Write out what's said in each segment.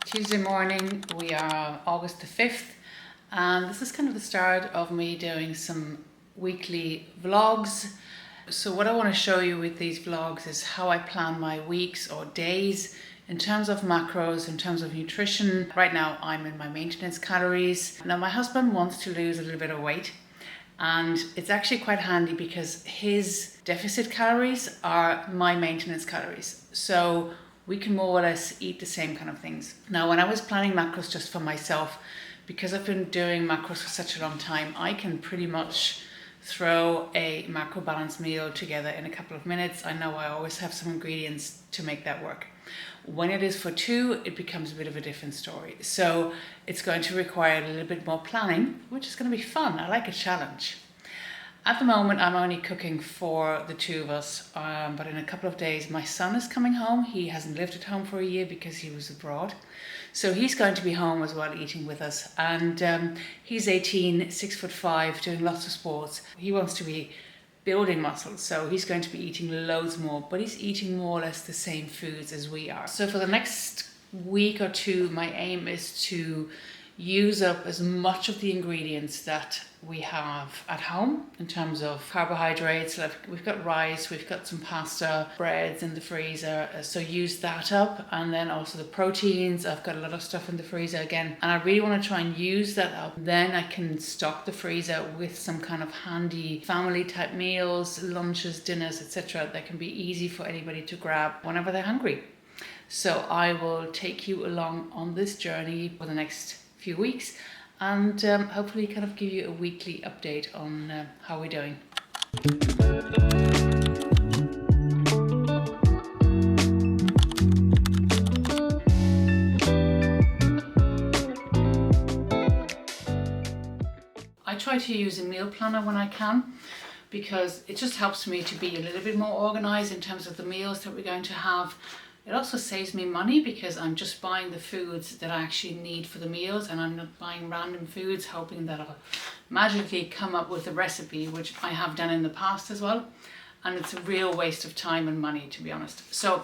Tuesday morning, we are August the 5th, and this is kind of the start of me doing some weekly vlogs. So what I want to show you with these vlogs is how I plan my weeks or days in terms of macros, in terms of nutrition. Right now I'm in my maintenance calories. Now my husband wants to lose a little bit of weight, and it's actually quite handy because his deficit calories are my maintenance calories. So we can more or less eat the same kind of things. Now, when I was planning macros just for myself, because I've been doing macros for such a long time, I can pretty much throw a macro balanced meal together in a couple of minutes. I know I always have some ingredients to make that work. When it is for two, it becomes a bit of a different story. So it's going to require a little bit more planning, which is going to be fun. I like a challenge. At the moment, I'm only cooking for the two of us, but in a couple of days, my son is coming home. He hasn't lived at home for a year because he was abroad. So he's going to be home as well, eating with us. And he's 18, 6'5", doing lots of sports. He wants to be building muscles, so he's going to be eating loads more, but he's eating more or less the same foods as we are. So for the next week or two, my aim is to use up as much of the ingredients that we have at home in terms of carbohydrates. Like we've got rice, we've got some pasta, breads in the freezer, so use that up. And then also the proteins, I've got a lot of stuff in the freezer again, and I really want to try and use that up. Then I can stock the freezer with some kind of handy family type meals, lunches, dinners, etc. that can be easy for anybody to grab whenever they're hungry. So I will take you along on this journey for the next few weeks, and hopefully kind of give you a weekly update on how we're doing. I try to use a meal planner when I can, because it just helps me to be a little bit more organized in terms of the meals that we're going to have. It also saves me money because I'm just buying the foods that I actually need for the meals, and I'm not buying random foods hoping that I'll magically come up with a recipe, which I have done in the past as well. And it's a real waste of time and money, to be honest. So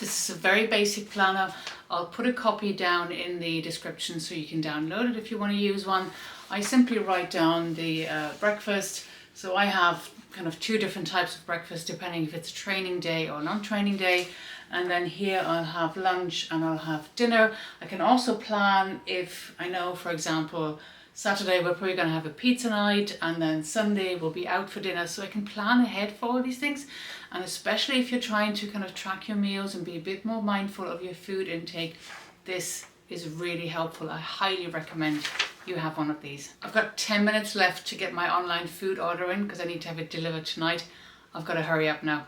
this is a very basic planner. I'll put a copy down in the description so you can download it if you want to use one. I simply write down the breakfast. So I have kind of two different types of breakfast depending if it's a training day or non-training day. And then here I'll have lunch and I'll have dinner. I can also plan if I know, for example, Saturday we're probably going to have a pizza night, and then Sunday we'll be out for dinner. So I can plan ahead for all these things. And especially if you're trying to kind of track your meals and be a bit more mindful of your food intake, this is really helpful. I highly recommend you have one of these. I've got 10 minutes left to get my online food order in because I need to have it delivered tonight. I've got to hurry up now.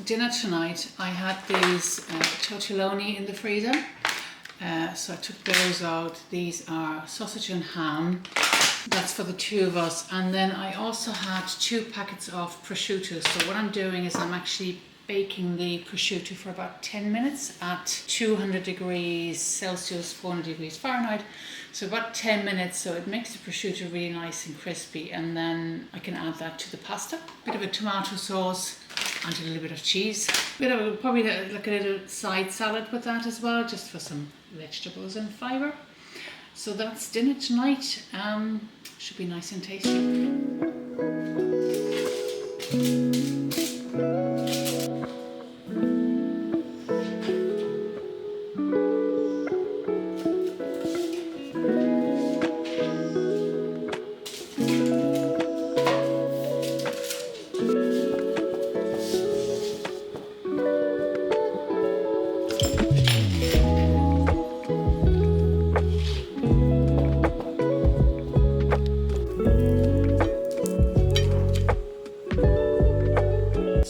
Dinner tonight, I had these tortelloni in the freezer, so I took those out. These are sausage and ham. That's for the two of us. And then I also had 2 packets of prosciutto. So what I'm doing is I'm actually baking the prosciutto for about 10 minutes at 200 degrees Celsius, 400 degrees Fahrenheit. So about 10 minutes, so it makes the prosciutto really nice and crispy. And then I can add that to the pasta. Bit of a tomato sauce and a little bit of cheese. Probably like a little side salad with that as well, just for some vegetables and fibre. So that's dinner tonight. Should be nice and tasty.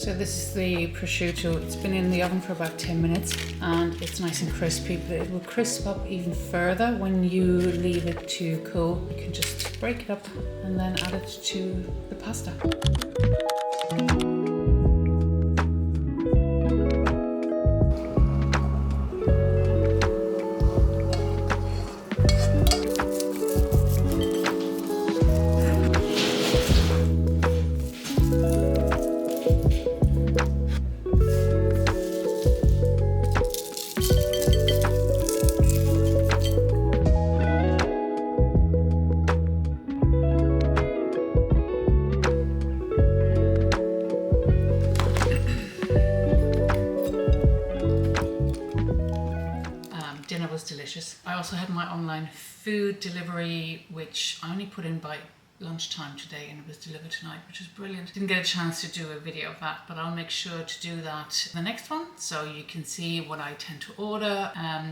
So this is the prosciutto. It's been in the oven for about 10 minutes and it's nice and crispy, but it will crisp up even further when you leave it to cool. You can just break it up and then add it to the pasta. Dinner was delicious. I also had my online food delivery, which I only put in by lunchtime today, and it was delivered tonight, which is brilliant. Didn't get a chance to do a video of that, but I'll make sure to do that in the next one so you can see what I tend to order.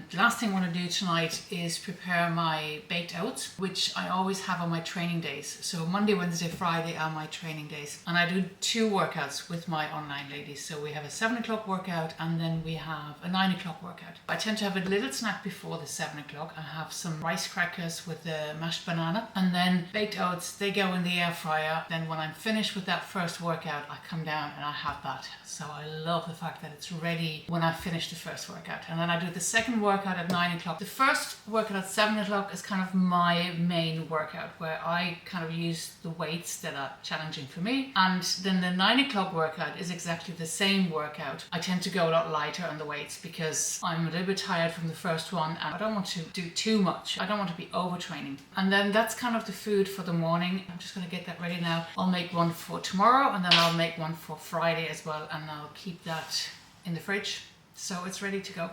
The last thing I want to do tonight is prepare my baked oats, which I always have on my training days. So Monday, Wednesday, Friday are my training days, and I do 2 workouts with my online ladies. So we have a 7 o'clock workout and then we have a 9 o'clock workout. I tend to have a little snack before the 7 o'clock. I have some rice crackers with the mashed banana, and then baked oats. They go in the air fryer. Then when I'm finished with that first workout, I come down and I have that. So I love the fact that it's ready when I finish the first workout. And then I do the second workout at 9 o'clock. The first workout at 7 o'clock is kind of my main workout, where I kind of use the weights that are challenging for me. And then the 9 o'clock workout is exactly the same workout. I tend to go a lot lighter on the weights because I'm a little bit tired from the first one and I don't want to do too much. I don't want to be overtraining. And then that's kind of the food for the morning. I'm just going to get that ready now. I'll make one for tomorrow and then I'll make one for Friday as well, and I'll keep that in the fridge so it's ready to go.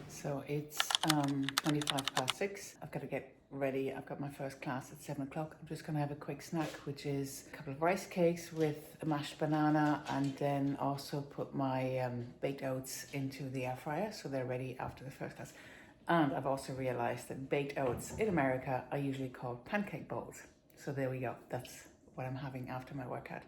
So it's 6:25. I've got to get ready. I've got my first class at 7 o'clock. I'm just going to have a quick snack, which is a couple of rice cakes with a mashed banana, and then also put my baked oats into the air fryer so they're ready after the first class. And I've also realized that baked oats in America are usually called pancake bowls. So there we go. That's what I'm having after my workout.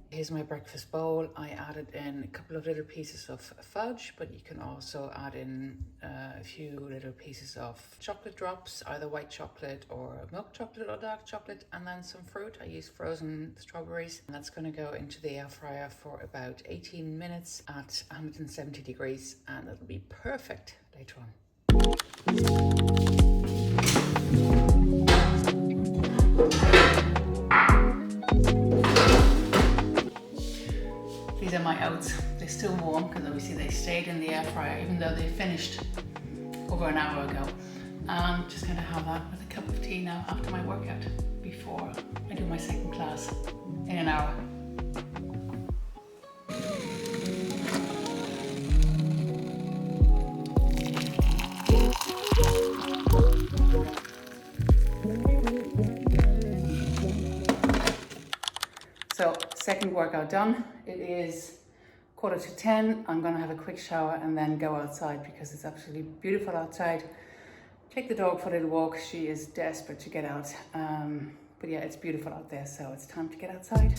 Here's my breakfast bowl. I added in a couple of little pieces of fudge, but you can also add in a few little pieces of chocolate drops, either white chocolate or milk chocolate or dark chocolate, and then some fruit. I use frozen strawberries, and that's going to go into the air fryer for about 18 minutes at 170 degrees, and it'll be perfect later on. These are my oats. They're still warm because obviously they stayed in the air fryer even though they finished over an hour ago. I'm just going to have that with a cup of tea now after my workout before I do my second class in an hour. So, second workout done. It is 9:45. I'm gonna have a quick shower and then go outside because it's absolutely beautiful outside. Take the dog for a little walk. She is desperate to get out. But yeah, it's beautiful out there, so it's time to get outside.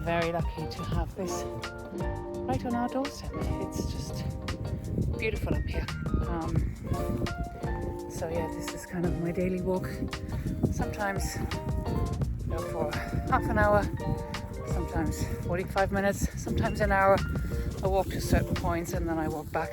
Very lucky to have this right on our doorstep. It's just beautiful up here. So yeah, this is kind of my daily walk. Sometimes go for half an hour, sometimes 45 minutes, sometimes an hour. I walk to certain points and then I walk back.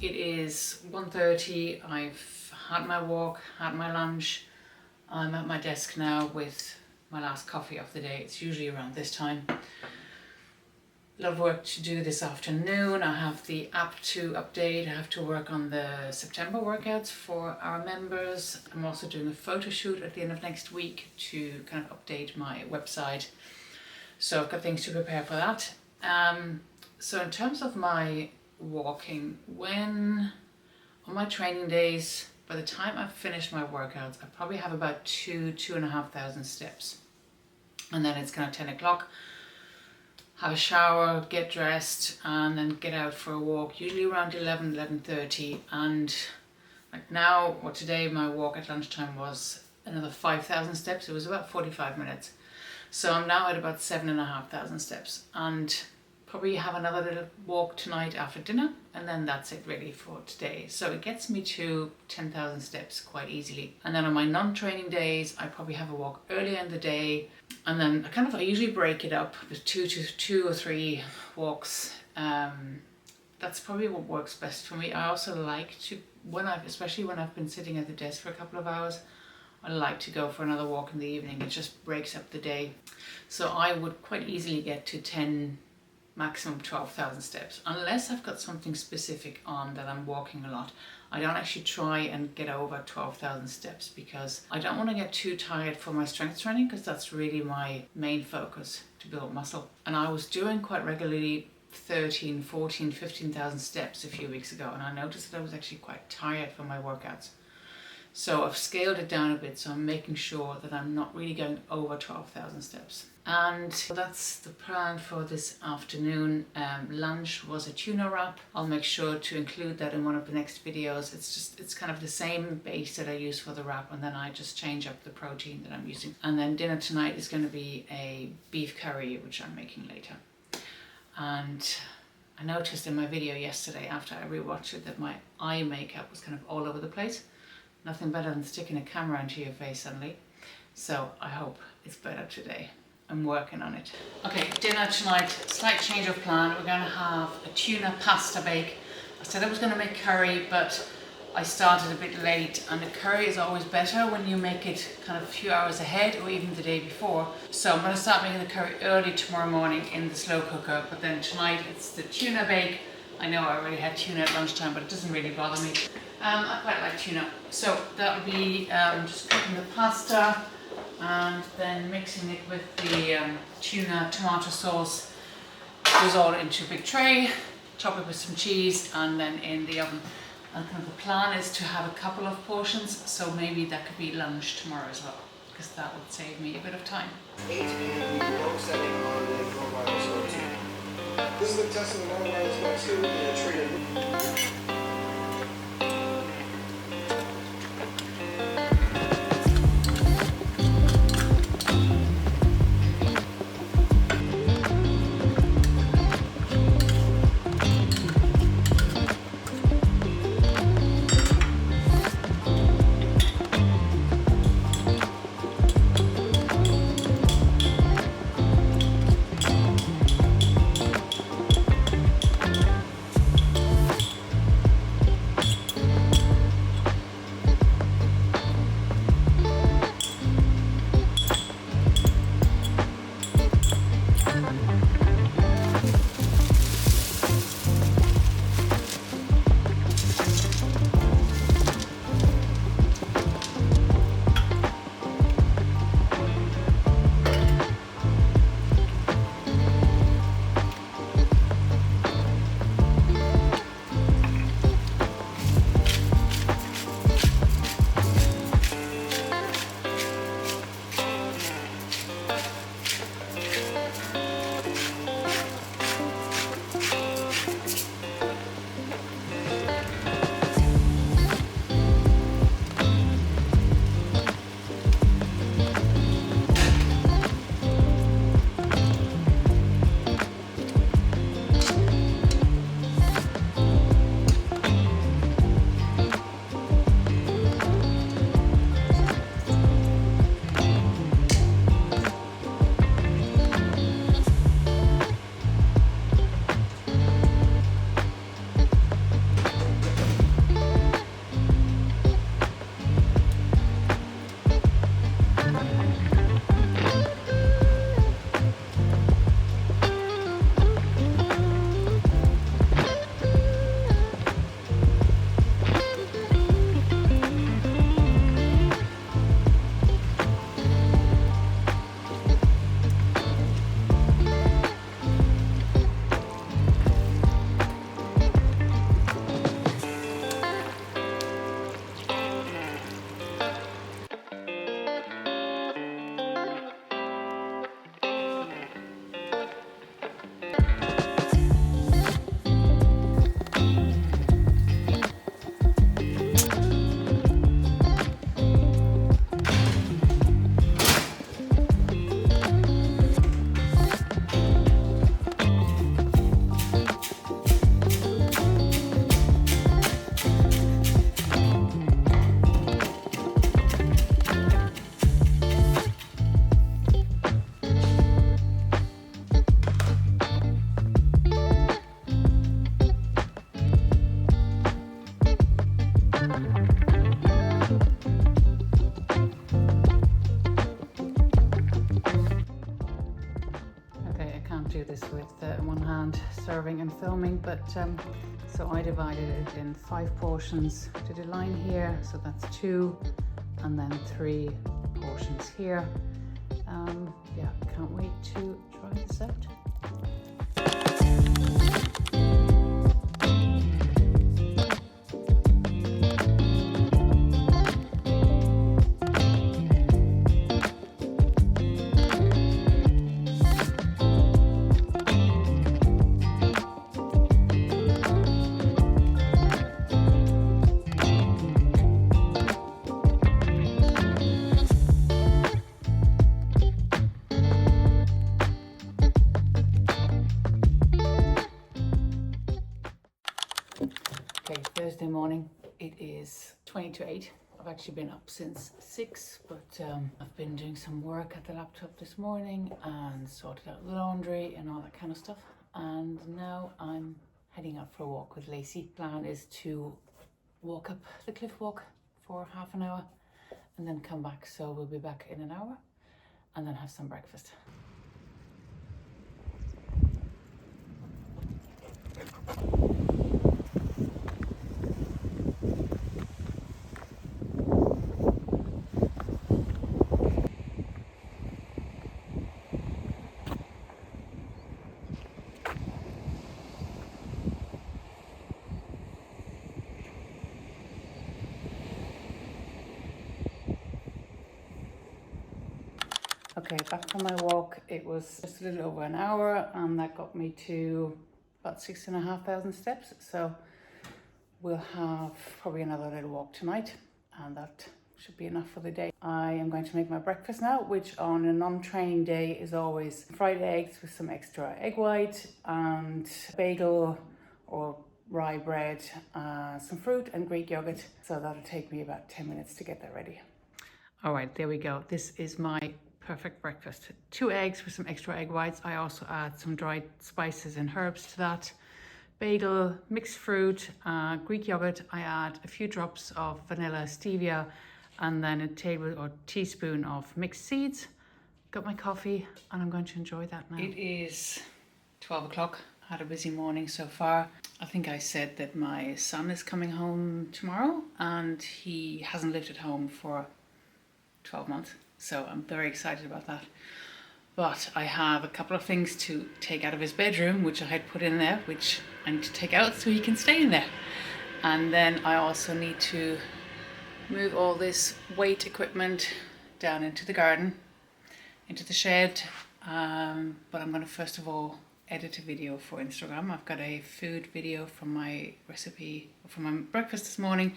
It is 1:30. I've had my walk, had my lunch. I'm at my desk now with my last coffee of the day. It's usually around this time. a lot of work to do this afternoon. I have the app to update. I have to work on the September workouts for our members. I'm also doing a photo shoot at the end of next week to kind of update my website. So I've got things to prepare for that. So in terms of my walking, on my training days, by the time I've finished my workouts, I probably have about 2,500 steps. And then it's kind of 10 o'clock. Have a shower, get dressed, and then get out for a walk, usually around 11:30. And like now, or today, my walk at lunchtime was another 5,000 steps. It was about 45 minutes. So I'm now at about 7,500 steps, and probably have another little walk tonight after dinner, and then that's it really for today. So it gets me to 10,000 steps quite easily. And then on my non-training days, I probably have a walk earlier in the day, and then I usually break it up with two or three walks. That's probably what works best for me. I also like to, especially when I've been sitting at the desk for a couple of hours, I like to go for another walk in the evening. It just breaks up the day. So I would quite easily get to 10, maximum 12,000 steps, unless I've got something specific on that I'm walking a lot. I don't actually try and get over 12,000 steps because I don't want to get too tired for my strength training, because that's really my main focus, to build muscle. And I was doing quite regularly 13, 14, 15,000 steps a few weeks ago, and I noticed that I was actually quite tired for my workouts. So I've scaled it down a bit, so I'm making sure that I'm not really going over 12,000 steps. And that's the plan for this afternoon. Lunch was a tuna wrap. I'll make sure to include that in one of the next videos. It's kind of the same base that I use for the wrap, and then I just change up the protein that I'm using. And then dinner tonight is going to be a beef curry, which I'm making later. And I noticed in my video yesterday after I rewatched it that my eye makeup was kind of all over the place. Nothing better than sticking a camera into your face suddenly. So I hope it's better today. I'm working on it. Okay, dinner tonight, slight change of plan. We're going to have a tuna pasta bake. I said I was going to make curry, but I started a bit late, and the curry is always better when you make it kind of a few hours ahead or even the day before. So I'm going to start making the curry early tomorrow morning in the slow cooker, but then tonight it's the tuna bake. I know I already had tuna at lunchtime, but it doesn't really bother me. I quite like tuna. So that will be just cooking the pasta and then mixing it with the tuna tomato sauce. Goes all into a big tray, top it with some cheese, and then in the oven. And kind of the plan is to have a couple of portions, so maybe that could be lunch tomorrow as well, because that would save me a bit of time. 8 and the low setting on the coronavirus 2. This is the test of the coronavirus 2 in a treated. do this with one hand serving and filming, but so I divided it in 5 portions. Did a line here, so that's 2, and then 3 portions here. Yeah, can't wait to try this out. Okay, Thursday morning, it is 20 to 8. I've actually been up since 6, but I've been doing some work at the laptop this morning and sorted out the laundry and all that kind of stuff. And now I'm heading out for a walk with Lacey. Plan is to walk up the cliff walk for half an hour and then come back. So we'll be back in an hour and then have some breakfast. Okay, back from my walk. It was just a little over an hour and that got me to about 6,500 steps. So we'll have probably another little walk tonight and that should be enough for the day. I am going to make my breakfast now, which on a non-training day is always fried eggs with some extra egg white and bagel or rye bread, some fruit and Greek yogurt. So that'll take me about 10 minutes to get that ready. All right, there we go. This is my perfect breakfast. 2 eggs with some extra egg whites. I also add some dried spices and herbs to that. Bagel, mixed fruit, Greek yogurt. I add a few drops of vanilla stevia and then a teaspoon of mixed seeds. Got my coffee and I'm going to enjoy that now. It is 12 o'clock. Had a busy morning so far. I think I said that my son is coming home tomorrow and he hasn't lived at home for 12 months. So I'm very excited about that. But I have a couple of things to take out of his bedroom, which I had put in there, which I need to take out so he can stay in there. And then I also need to move all this weight equipment down into the garden, into the shed. But I'm going to first of all edit a video for Instagram. I've got a food video from my recipe, from my breakfast this morning,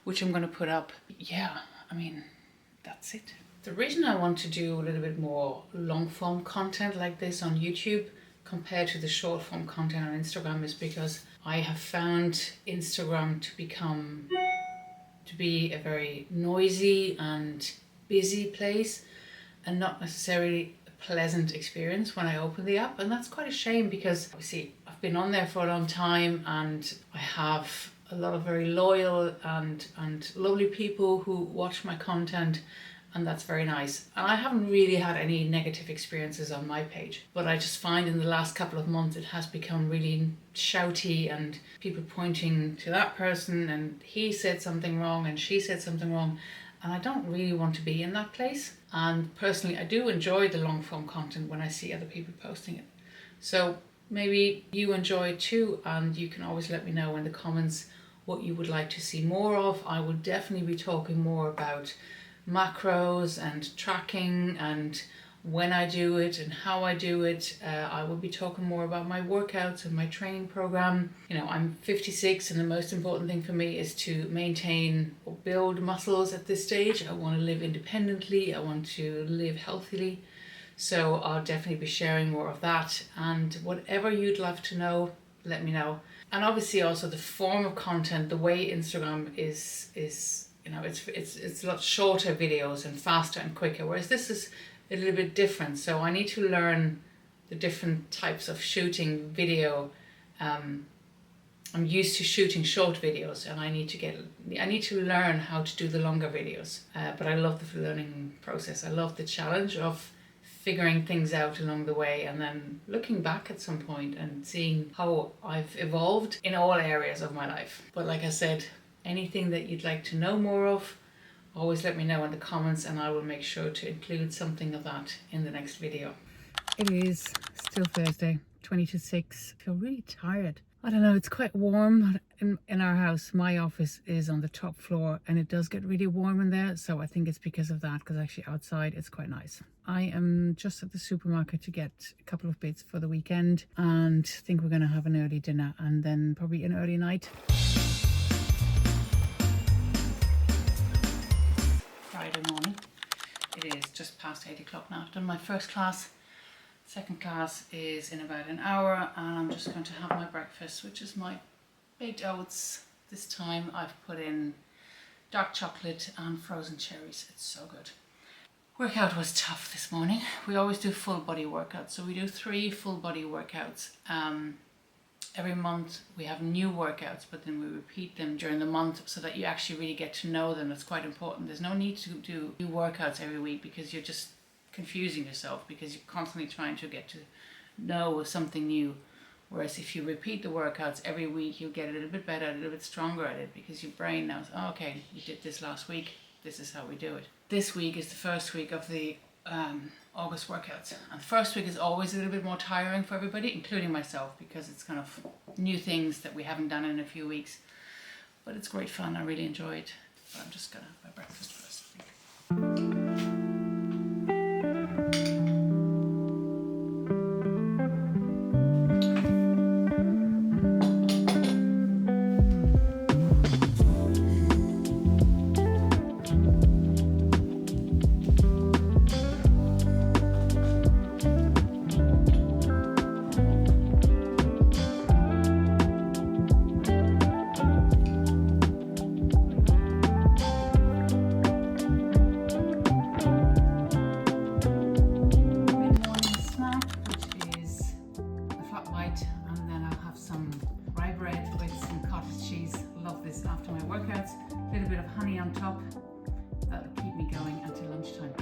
which I'm going to put up. Yeah, I mean, that's it. The reason I want to do a little bit more long form content like this on YouTube compared to the short form content on Instagram is because I have found Instagram to be a very noisy and busy place and not necessarily a pleasant experience when I open the app. And that's quite a shame because obviously I've been on there for a long time and I have a lot of very loyal and lovely people who watch my content. And that's very nice. And I haven't really had any negative experiences on my page, but I just find in the last couple of months it has become really shouty and people pointing to that person and he said something wrong and she said something wrong. And I don't really want to be in that place. And personally, I do enjoy the long form content when I see other people posting it. So maybe you enjoy it too, and you can always let me know in the comments what you would like to see more of. I will definitely be talking more about macros and tracking and when I do it and how I do it. I will be talking more about my workouts and my training program. You know, I'm 56 and the most important thing for me is to maintain or build muscles at this stage. I want to live independently. I want to live healthily. So I'll definitely be sharing more of that, and whatever you'd love to know, let me know. And obviously also the form of content, the way Instagram is you know, it's a lot shorter videos and faster and quicker, whereas this is a little bit different. So I need to learn the different types of shooting video. I'm used to shooting short videos and I need to learn how to do the longer videos. But I love the learning process. I love the challenge of figuring things out along the way, and then looking back at some point and seeing how I've evolved in all areas of my life. But like I said, anything that you'd like to know more of, always let me know in the comments and I will make sure to include something of that in the next video. It is still Thursday, 20 to 6. I feel really tired. I don't know, it's quite warm in our house. My office is on the top floor and it does get really warm in there. So I think it's because of that, because actually outside it's quite nice. I am just at the supermarket to get a couple of bits for the weekend and think we're going to have an early dinner and then probably an early night. Friday morning. It is just past 8 o'clock now. I've done my first class. Second class is in about an hour and I'm just going to have my breakfast, which is my baked oats. This time I've put in dark chocolate and frozen cherries. It's so good. Workout was tough this morning. We always do full body workouts. So we do 3 full body workouts. Every month we have new workouts, but then we repeat them during the month so that you actually really get to know them. It's quite important. There's no need to do new workouts every week because you're just confusing yourself, because you're constantly trying to get to know something new. Whereas if you repeat the workouts every week, you'll get a little bit better, a little bit stronger at it, because your brain knows, oh, okay, you did this last week, this is how we do it. This week is the first week of the August workouts, and the first week is always a little bit more tiring for everybody, including myself, because it's kind of new things that we haven't done in a few weeks. But it's great fun. I really enjoy it. But I'm just gonna have my breakfast first, I think. After my workouts, a little bit of honey on top. That'll keep me going until lunchtime.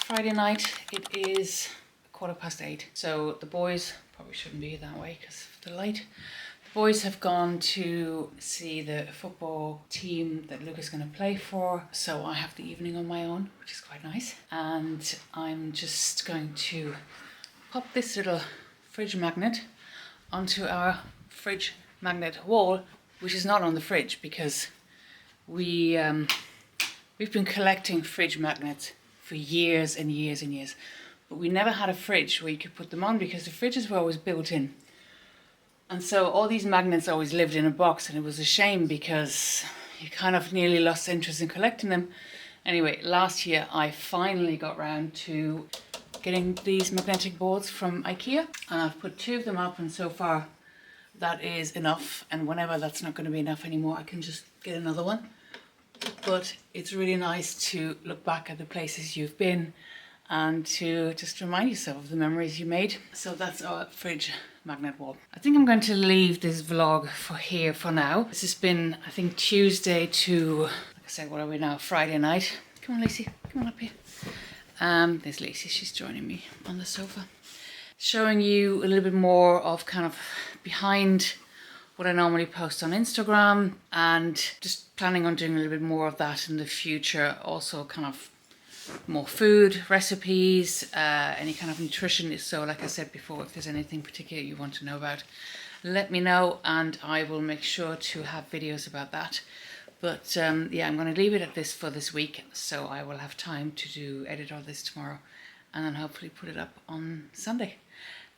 Friday night, it is 8:15. So the boys probably shouldn't be that way because of the light. The boys have gone to see the football team that Luke is going to play for. So I have the evening on my own, which is quite nice. And I'm just going to pop this little fridge magnet onto our fridge magnet wall, which is not on the fridge because we've been collecting fridge magnets for years and years and years, but we never had a fridge where you could put them on because the fridges were always built in. And so all these magnets always lived in a box, and it was a shame because you kind of nearly lost interest in collecting them. Anyway, last year I finally got round to getting these magnetic boards from IKEA, and I've put 2 of them up, and so far that is enough. And whenever that's not going to be enough anymore, I can just get another one. but it's really nice to look back at the places you've been and to just remind yourself of the memories you made. So that's our fridge magnet wall. I think I'm going to leave this vlog for here for now. This has been, I think, Tuesday to, like I said, what are we now? Friday night. Come on, Lacey, come on up here. There's Lacey, she's joining me on the sofa. Showing you a little bit more of kind of behind what I normally post on Instagram, and just planning on doing a little bit more of that in the future. Also kind of more food, recipes, any kind of nutrition. So like I said before, if there's anything particular you want to know about, let me know and I will make sure to have videos about that. But yeah, I'm going to leave it at this for this week, so I will have time to edit all this tomorrow and then hopefully put it up on Sunday.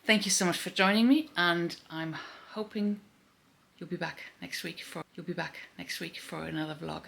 Thank you so much for joining me, and I'm hoping you'll be back next week for another vlog.